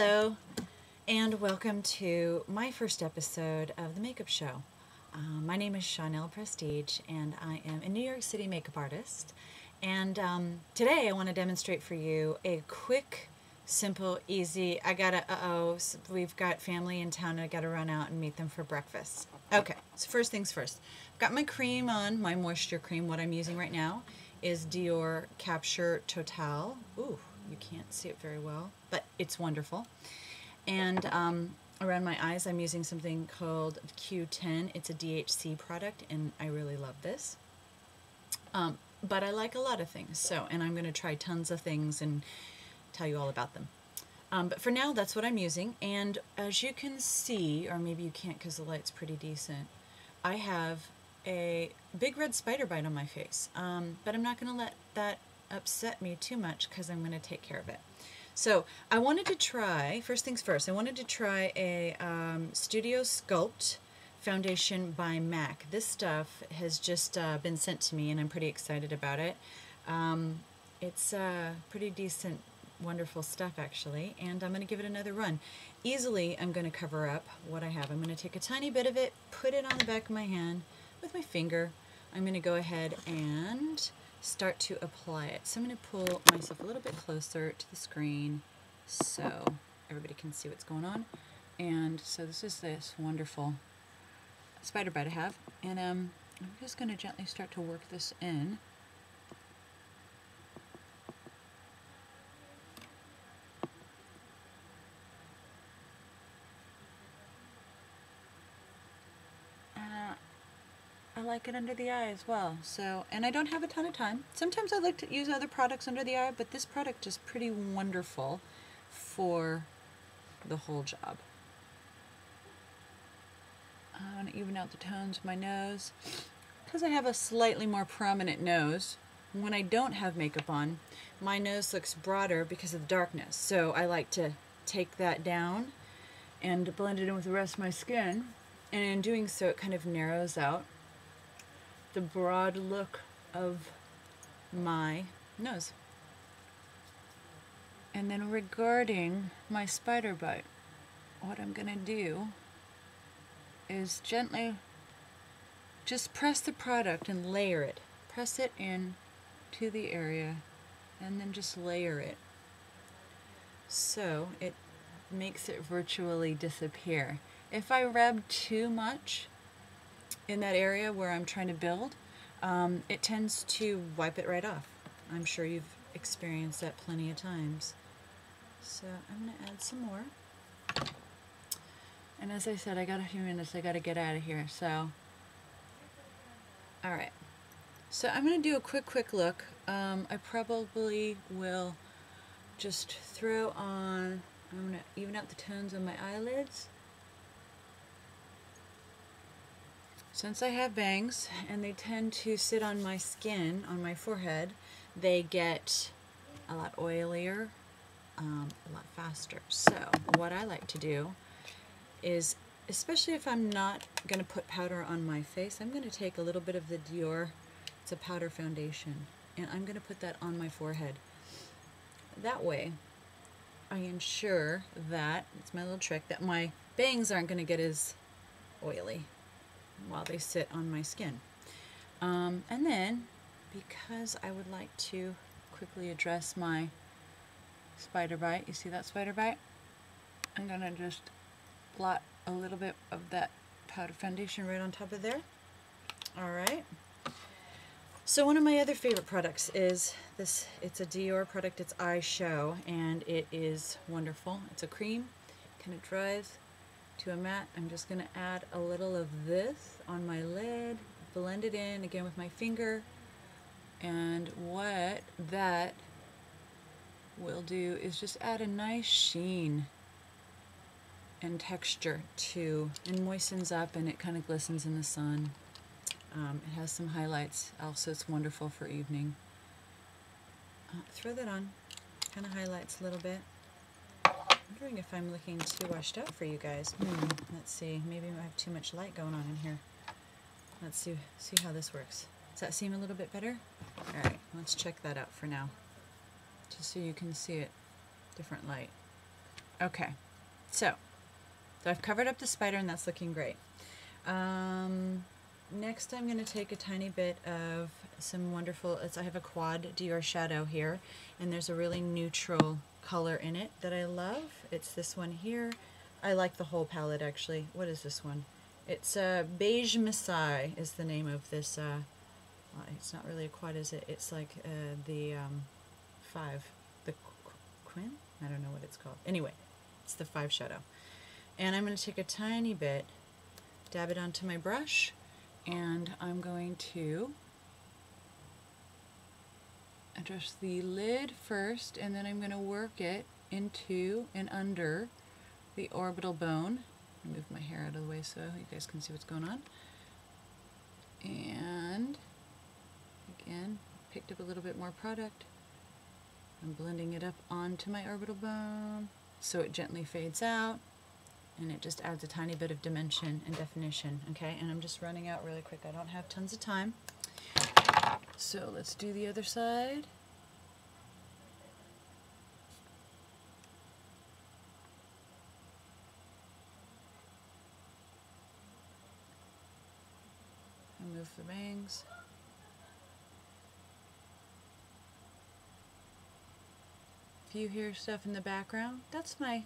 Hello, and welcome to my first episode of The Makeup Show. My name is Shawnelle Prestidge, and I am a New York City makeup artist. And today I want to demonstrate for you a quick, simple, easy, we've got family in town and I gotta run out and meet them for breakfast. Okay, so first things first. I've got my cream on, my moisture cream. What I'm using right now is Dior Capture Total. Ooh, you can't see it very well, but it's wonderful. And around my eyes, I'm using something called Q10. It's a DHC product, and I really love this. But I like a lot of things, and I'm going to try tons of things and tell you all about them. But for now, that's what I'm using. And as you can see, or maybe you can't because the light's pretty decent, I have a big red spider bite on my face. But I'm not going to let that upset me too much because I'm going to take care of it. So I wanted to try, first things first, I wanted to try a Studio Sculpt foundation by MAC. This stuff has just been sent to me and I'm pretty excited about it. It's pretty decent, wonderful stuff actually, and I'm going to give it another run. Easily I'm going to cover up what I have. I'm going to take a tiny bit of it, put it on the back of my hand with my finger. I'm going to go ahead and start to apply it. So I'm going to pull myself a little bit closer to the screen so everybody can see what's going on. And so this is this wonderful spider bite I have, and I'm just going to gently start to work this in. I like it under the eye as well. So, and I don't have a ton of time. Sometimes I like to use other products under the eye, but this product is pretty wonderful for the whole job. I want to even out the tones of my nose. Because I have a slightly more prominent nose, when I don't have makeup on, my nose looks broader because of the darkness. So I like to take that down and blend it in with the rest of my skin. And in doing so, it kind of narrows out the broad look of my nose. And then regarding my spider bite, what I'm going to do is gently just press the product and layer it. Press it in to the area and then just layer it. So it makes it virtually disappear. If I rub too much in that area where I'm trying to build, it tends to wipe it right off. I'm sure you've experienced that plenty of times. So I'm going to add some more. And as I said, I got a few minutes, I got to get out of here. So, alright. So I'm going to do a quick look. I probably will just throw on, I'm going to even out the tones on my eyelids. Since I have bangs and they tend to sit on my skin, on my forehead, they get a lot oilier, a lot faster. So what I like to do is, especially if I'm not going to put powder on my face, I'm going to take a little bit of the Dior, it's a powder foundation, and I'm going to put that on my forehead. That way I ensure that, it's my little trick, that my bangs aren't going to get as oily while they sit on my skin. And then, because I would like to quickly address my spider bite, you see that spider bite? I'm going to just blot a little bit of that powder foundation right on top of there. Alright. So one of my other favorite products is this. It's a Dior product, it's Eye Show, and it is wonderful. It's a cream, kind of dries to a matte. I'm just going to add a little of this on my lid, blend it in again with my finger, and what that will do is just add a nice sheen and texture to, and moistens up, and it kind of glistens in the sun. It has some highlights, also it's wonderful for evening. Throw that on, kind of highlights a little bit. I'm wondering if I'm looking too washed out for you guys. Let's see, maybe I have too much light going on in here. Let's see how this works. Does that seem a little bit better? Alright, let's check that out for now, just so you can see it, different light. Okay, so I've covered up the spider and that's looking great. Next I'm going to take a tiny bit of some wonderful, I have a quad Dior shadow here, and there's a really neutral color in it that I love. It's this one here. I like the whole palette actually. What is this one? It's Beige Messiah is the name of this. Well, it's not really a quad, is it? It's like the 5. The Quinn? I don't know what it's called. Anyway, it's the 5 shadow. And I'm going to take a tiny bit, dab it onto my brush, and I'm going to address the lid first, and then I'm going to work it into and under the orbital bone. Move my hair out of the way so you guys can see what's going on. And again, picked up a little bit more product. I'm blending it up onto my orbital bone so it gently fades out, and it just adds a tiny bit of dimension and definition. Okay, and I'm just running out really quick. I don't have tons of time. So let's do the other side. Move the bangs. If you hear stuff in the background, that's my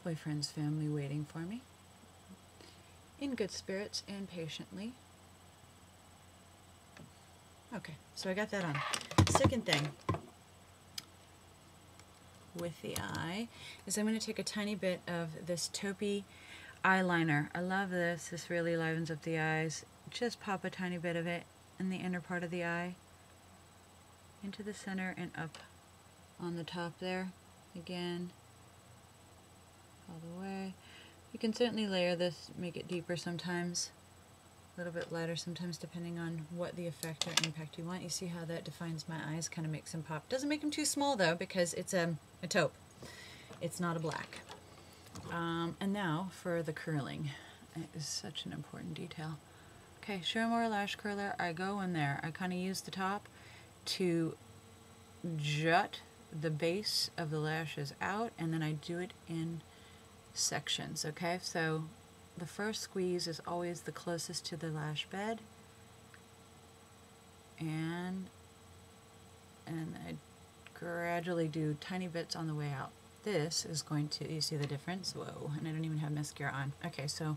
boyfriend's family waiting for me. In good spirits and patiently. Okay, so I got that on. Second thing with the eye is I'm going to take a tiny bit of this taupey eyeliner. I love this. This really livens up the eyes. Just pop a tiny bit of it in the inner part of the eye, into the center and up on the top there. Again, all the way. You can certainly layer this, make it deeper sometimes, a little bit lighter sometimes, depending on what the effect or impact you want. You see how that defines my eyes, kind of makes them pop. Doesn't make them too small though, because it's a taupe. It's not a black. And now for the curling. It is such an important detail. Okay, Shawnelle lash curler, I go in there. I kind of use the top to jut the base of the lashes out, and then I do it in sections, okay? So the first squeeze is always the closest to the lash bed, and I gradually do tiny bits on the way out. This is going to, you see the difference? Whoa, and I don't even have mascara on. Okay, so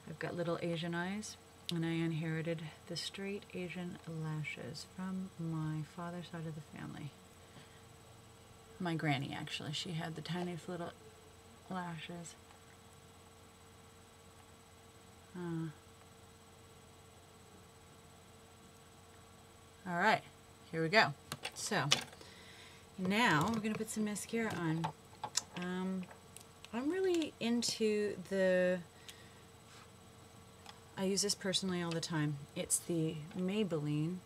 I've got little Asian eyes, and I inherited the straight Asian lashes from my father's side of the family. My granny, actually. She had the tiniest little lashes. Alright, here we go. So, now we're going to put some mascara on. I'm really into the... I use this personally all the time. It's the Maybelline